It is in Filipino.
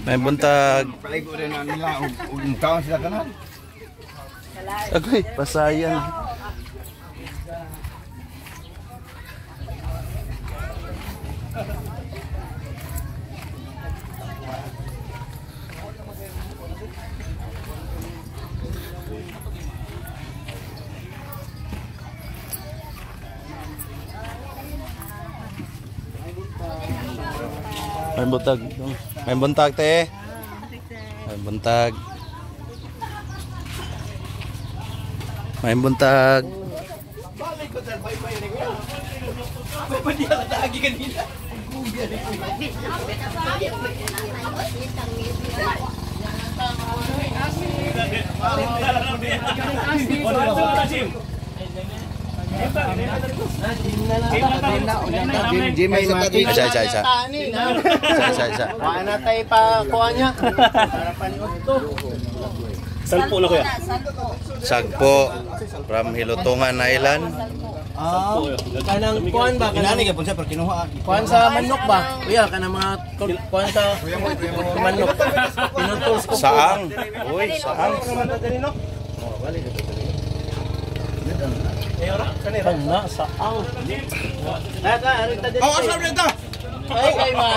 May buntag. Paligo rin na nila. Umkaon sila kanan. Agoy, pasayan. May buntag. May buntag, te. May buntag. May buntag. Balik ko sa bay-bay ni ko. Ako pa diya lagi kanina. Isa. Paano tayo pa kuha niya? Salpo na kuya. Sagpo from Hilutungan Island. Kanang kuan ba? Inani ka po siya pero kinuha. Kuan sa manok ba? Kuya, kanang mga kuan sa manok. Pinutuls ko. Saang. Uy, saang. Kana saang. Oh, asa rin ta? Ay, kay ma.